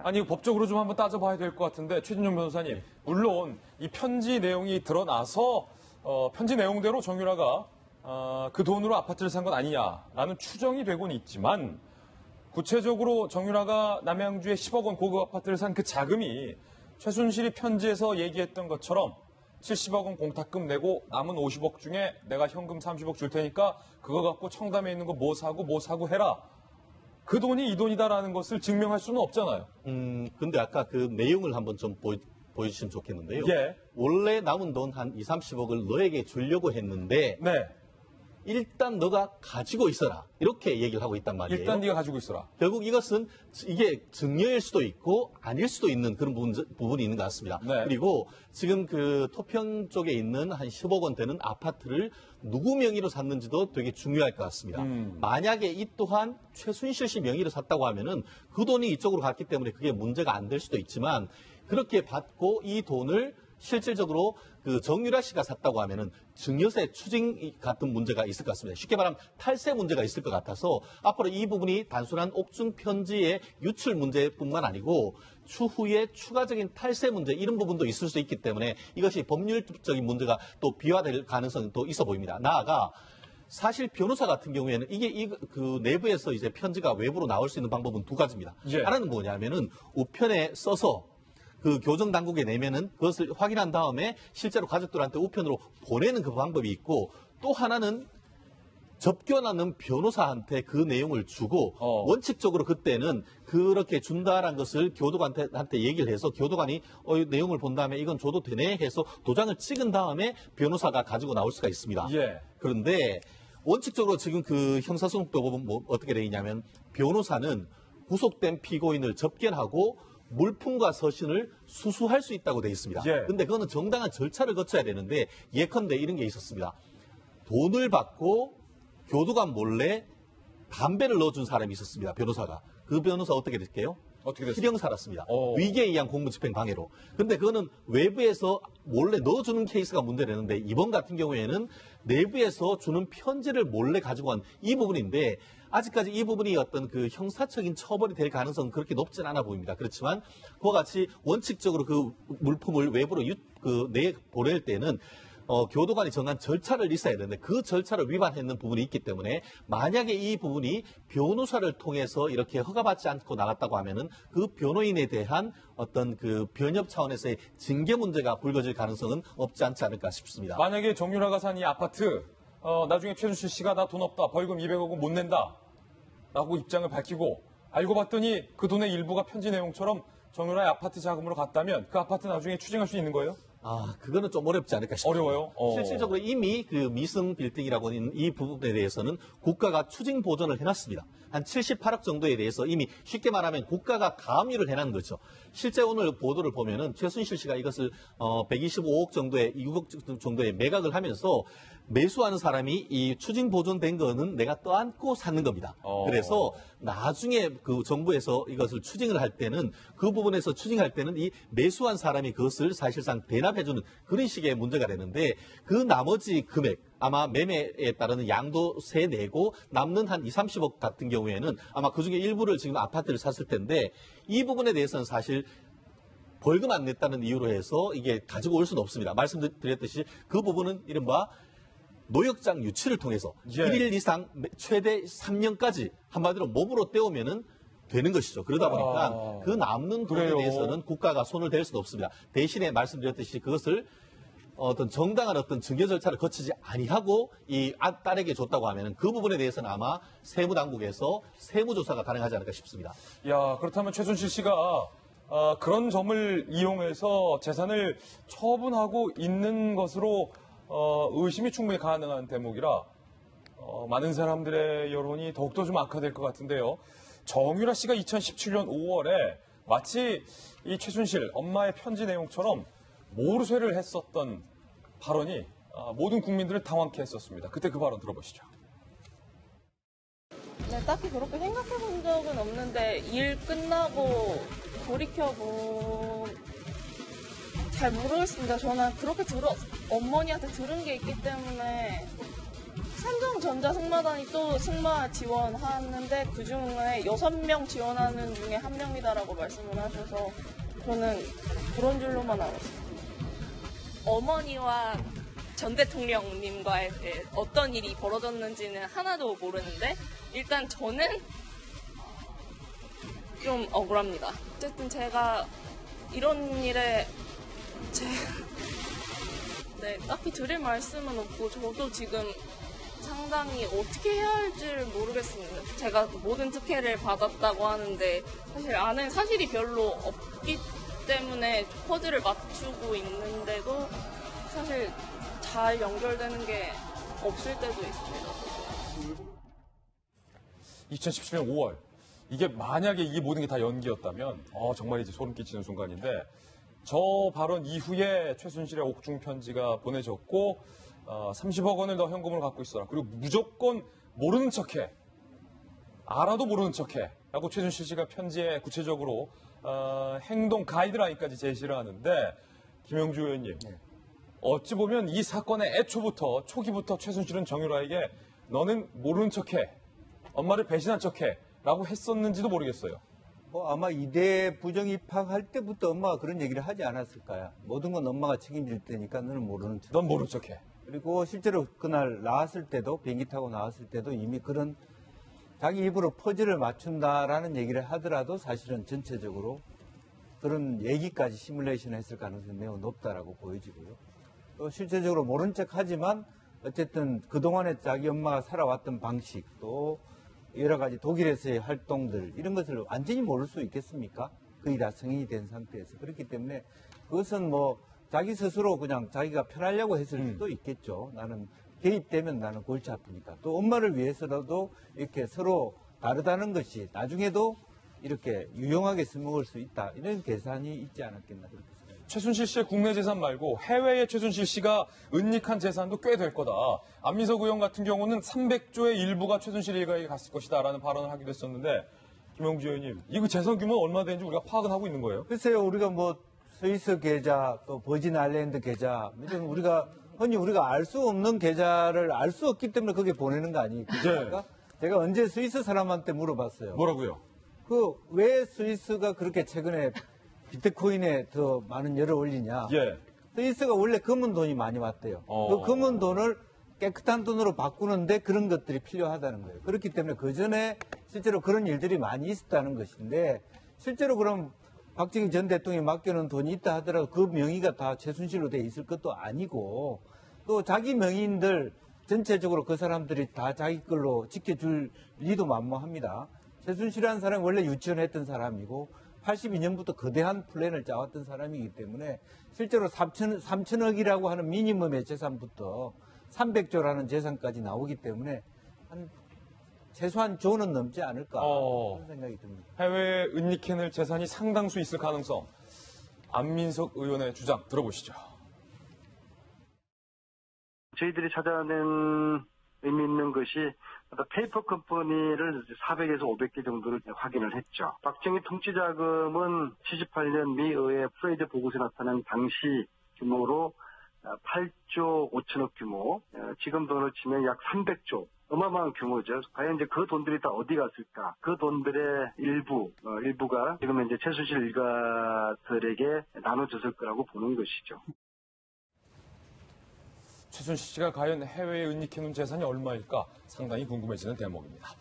아니 법적으로 좀 한번 따져봐야 될 것 같은데 최진용 변호사님, 물론 이 편지 내용이 드러나서 편지 내용대로 정유라가 그 돈으로 아파트를 산 건 아니냐라는 추정이 되곤 있지만 구체적으로 정유라가 남양주에 10억 원 고급 아파트를 산 그 자금이 최순실이 편지에서 얘기했던 것처럼 70억 원 공탁금 내고 남은 50억 중에 내가 현금 30억 줄 테니까 그거 갖고 청담에 있는 거 뭐 사고 해라. 그 돈이 이 돈이다라는 것을 증명할 수는 없잖아요. 근데 아까 그 내용을 한번 좀 보여주시면 좋겠는데요. 예. 원래 남은 돈 한 2, 30억을 너에게 주려고 했는데 네. 일단 너가 가지고 있어라. 이렇게 얘기를 하고 있단 말이에요. 일단 네가 가지고 있어라. 결국 이것은 이게 증여일 수도 있고 아닐 수도 있는 그런 부분이 있는 것 같습니다. 네. 그리고 지금 그 토평 쪽에 있는 한 10억 원 되는 아파트를 누구 명의로 샀는지도 되게 중요할 것 같습니다. 만약에 이 또한 최순실 씨 명의로 샀다고 하면은 그 돈이 이쪽으로 갔기 때문에 그게 문제가 안 될 수도 있지만 그렇게 받고 이 돈을 실질적으로 그 정유라 씨가 샀다고 하면은 증여세 추징 같은 문제가 있을 것 같습니다. 쉽게 말하면 탈세 문제가 있을 것 같아서 앞으로 이 부분이 단순한 옥중 편지의 유출 문제뿐만 아니고 추후에 추가적인 탈세 문제 이런 부분도 있을 수 있기 때문에 이것이 법률적인 문제가 또 비화될 가능성이 또 있어 보입니다. 나아가 사실 변호사 같은 경우에는 이게 그 내부에서 이제 편지가 외부로 나올 수 있는 방법은 두 가지입니다. 예. 하나는 뭐냐면은 우편에 써서 그 교정 당국에 내면은 그것을 확인한 다음에 실제로 가족들한테 우편으로 보내는 그 방법이 있고 또 하나는 접견하는 변호사한테 그 내용을 주고 원칙적으로 그때는 그렇게 준다라는 것을 교도관한테 얘기를 해서 교도관이 내용을 본 다음에 이건 줘도 되네 해서 도장을 찍은 다음에 변호사가 가지고 나올 수가 있습니다. 예. 그런데 원칙적으로 지금 그 형사소송법은 뭐 어떻게 되어 있냐면 변호사는 구속된 피고인을 접견하고 물품과 서신을 수수할 수 있다고 되어 있습니다. 예. 근데 그거는 정당한 절차를 거쳐야 되는데 예컨대 이런 게 있었습니다. 돈을 받고 교도관 몰래 담배를 넣어준 사람이 있었습니다. 변호사가. 그 변호사 어떻게 됐게요? 어떻게 됐어요? 실형 살았습니다. 위계에 의한 공무집행 방해로. 근데 그거는 외부에서 몰래 넣어주는 케이스가 문제되는데 이번 같은 경우에는 내부에서 주는 편지를 몰래 가지고 간 이 부분인데 아직까지 이 부분이 어떤 그 형사적인 처벌이 될 가능성은 그렇게 높진 않아 보입니다. 그렇지만 그와 같이 원칙적으로 그 물품을 외부로 보낼 때는 교도관이 정한 절차를 있어야 되는데 그 절차를 위반했는 부분이 있기 때문에 만약에 이 부분이 변호사를 통해서 이렇게 허가받지 않고 나갔다고 하면은 그 변호인에 대한 어떤 그 변협 차원에서의 징계 문제가 불거질 가능성은 없지 않지 않을까 싶습니다. 만약에 정유라가 산 이 아파트 나중에 최순실 씨가 나 돈 없다, 벌금 200억은 못 낸다 라고 입장을 밝히고 알고 봤더니 그 돈의 일부가 편지 내용처럼 정유라의 아파트 자금으로 갔다면 그 아파트 나중에 추징할 수 있는 거예요? 그거는 좀 어렵지 않을까 싶습니다. 어려워요? 실질적으로 이미 그 미승 빌딩이라고 하는 이 부분에 대해서는 국가가 추징 보전을 해놨습니다. 한 78억 정도에 대해서 이미 쉽게 말하면 국가가 가압류를 해놨는 거죠. 실제 오늘 보도를 보면은 최순실 씨가 이것을 125억 정도의 6억 정도의 매각을 하면서 매수하는 사람이 이 추징 보존된 거는 내가 떠안고 사는 겁니다. 그래서 나중에 그 정부에서 이것을 추징을 할 때는 그 부분에서 추징할 때는 이 매수한 사람이 그것을 사실상 대납해주는 그런 식의 문제가 되는데 그 나머지 금액 아마 매매에 따르는 양도세 내고 남는 한 2, 30억 같은 경우에는 아마 그중에 일부를 지금 아파트를 샀을 텐데 이 부분에 대해서는 사실 벌금 안 냈다는 이유로 해서 이게 가지고 올 수는 없습니다. 말씀드렸듯이 그 부분은 이른바 노역장 유치를 통해서 1일 이상 최대 3년까지 한마디로 몸으로 떼오면은 되는 것이죠. 그러다 보니까 그 남는 돈에 대해서는 국가가 손을 댈 수는 없습니다. 대신에 말씀드렸듯이 그것을 어떤 정당한 어떤 증여 절차를 거치지 아니하고 이 딸에게 줬다고 하면은 그 부분에 대해서는 아마 세무당국에서 세무조사가 가능하지 않을까 싶습니다. 야, 그렇다면 최순실 씨가 그런 점을 이용해서 재산을 처분하고 있는 것으로 의심이 충분히 가능한 대목이라 많은 사람들의 여론이 더욱더 좀 악화될 것 같은데요. 정유라 씨가 2017년 5월에 마치 이 최순실 엄마의 편지 내용처럼 모르쇠를 했었던 발언이 모든 국민들을 당황케 했었습니다. 그때 그 발언 들어보시죠. 네, 딱히 그렇게 생각해 본 적은 없는데 일 끝나고 잘 모르겠습니다. 저는 그렇게 어머니한테 들은 게 있기 때문에 삼성전자 승마단이 또 승마 지원하는데 그중에 6명 지원하는 중에 1명이다라고 말씀을 하셔서 저는 그런 줄로만 알았어요. 어머니와 전 대통령님과의 어떤 일이 벌어졌는지는 하나도 모르는데 일단 저는 좀 억울합니다. 어쨌든 제가 이런 일에 네, 딱히 드릴 말씀은 없고 저도 지금 상당히 어떻게 해야 할지를 모르겠습니다. 제가 모든 특혜를 받았다고 하는데 사실 아는 사실이 별로 없기 때문에 퍼즐을 맞추고 있는데도 사실 잘 연결되는 게 없을 때도 있습니다. 2017년 5월 이게 만약에 이 모든 게 다 연기였다면 정말 이제 소름 끼치는 순간인데 저 발언 이후에 최순실의 옥중 편지가 보내졌고 30억 원을 더 현금으로 갖고 있어라. 그리고 무조건 모르는 척해. 알아도 모르는 척해. 라고 최순실 씨가 편지에 구체적으로 행동 가이드라인까지 제시를 하는데 김영주 의원님 어찌 보면 이 사건의 애초부터 초기부터 최순실은 정유라에게 너는 모르는 척해. 엄마를 배신한 척해. 라고 했었는지도 모르겠어요. 아마 이대 부정 입학할 때부터 엄마가 그런 얘기를 하지 않았을까요? 모든 건 엄마가 책임질 테니까 너는 모르는 척. 넌 모르는 척해. 그리고 실제로 그날 나왔을 때도 비행기 타고 나왔을 때도 이미 그런 자기 입으로 퍼즐을 맞춘다라는 얘기를 하더라도 사실은 전체적으로 그런 얘기까지 시뮬레이션 했을 가능성이 매우 높다라고 보여지고요. 또 실제적으로 모른 척 하지만 어쨌든 그동안에 자기 엄마가 살아왔던 방식 또 여러 가지 독일에서의 활동들 이런 것을 완전히 모를 수 있겠습니까? 거의 다 성인이 된 상태에서. 그렇기 때문에 그것은 뭐 자기 스스로 그냥 자기가 편하려고 했을 수도 있겠죠. 나는 개입되면 나는 골치 아프니까. 또 엄마를 위해서라도 이렇게 서로 다르다는 것이 나중에도 이렇게 유용하게 써먹을 수 있다. 이런 계산이 있지 않았겠나 그렇게 생각합니다. 최순실 씨의 국내 재산 말고 해외의 최순실 씨가 은닉한 재산도 꽤 될 거다. 안민석 의원 같은 경우는 300조의 일부가 최순실 일가에게 갔을 것이다라는 발언을 하기도 했었는데 김영주 의원님, 이거 재산 규모는 얼마 되는지 우리가 파악은 하고 있는 거예요? 글쎄요, 우리가 뭐 스위스 계좌, 또 버진 아일랜드 계좌, 이런 우리가 흔히 우리가 알 수 없는 계좌를 알 수 없기 때문에 그게 보내는 거 아니겠습니까? 제가 언제 스위스 사람한테 물어봤어요. 뭐라고요? 왜 스위스가 그렇게 최근에 비트코인에 더 많은 열을 올리냐? 예. 스위스가 원래 검은 돈이 많이 왔대요. 그 검은 돈을 깨끗한 돈으로 바꾸는데 그런 것들이 필요하다는 거예요. 그렇기 때문에 그 전에 실제로 그런 일들이 많이 있었다는 것인데 실제로 그럼 박정희 전 대통령이 맡겨놓은 돈이 있다 하더라도 그 명의가 다 최순실로 돼 있을 것도 아니고 또 자기 명의인들 전체적으로 그 사람들이 다 자기 걸로 지켜줄 리도 만무합니다. 최순실이라는 사람이 원래 유치원 했던 사람이고 82년부터 거대한 플랜을 짜왔던 사람이기 때문에 실제로 3천억이라고 하는 미니멈의 재산부터 300조라는 재산까지 나오기 때문에 최소한 조는 넘지 않을까 그런 생각이 듭니다. 해외에 은닉해낼 재산이 상당수 있을 가능성. 안민석 의원의 주장 들어보시죠. 저희들이 찾아낸 의미 있는 것이 페이퍼 컴퍼니를 400에서 500개 정도를 확인을 했죠. 박정희 통치자금은 78년 미 의회 프레이드 보고서에 나타난 당시 규모로 8조 5천억 규모, 지금 돈으로 치면 약 300조. 어마어마한 규모죠. 과연 이제 그 돈들이 다 어디 갔을까? 그 돈들의 일부가 지금 이제 최순실 일가들에게 나눠졌을 거라고 보는 것이죠. 최순실 씨가 과연 해외에 은닉해놓은 재산이 얼마일까 상당히 궁금해지는 대목입니다.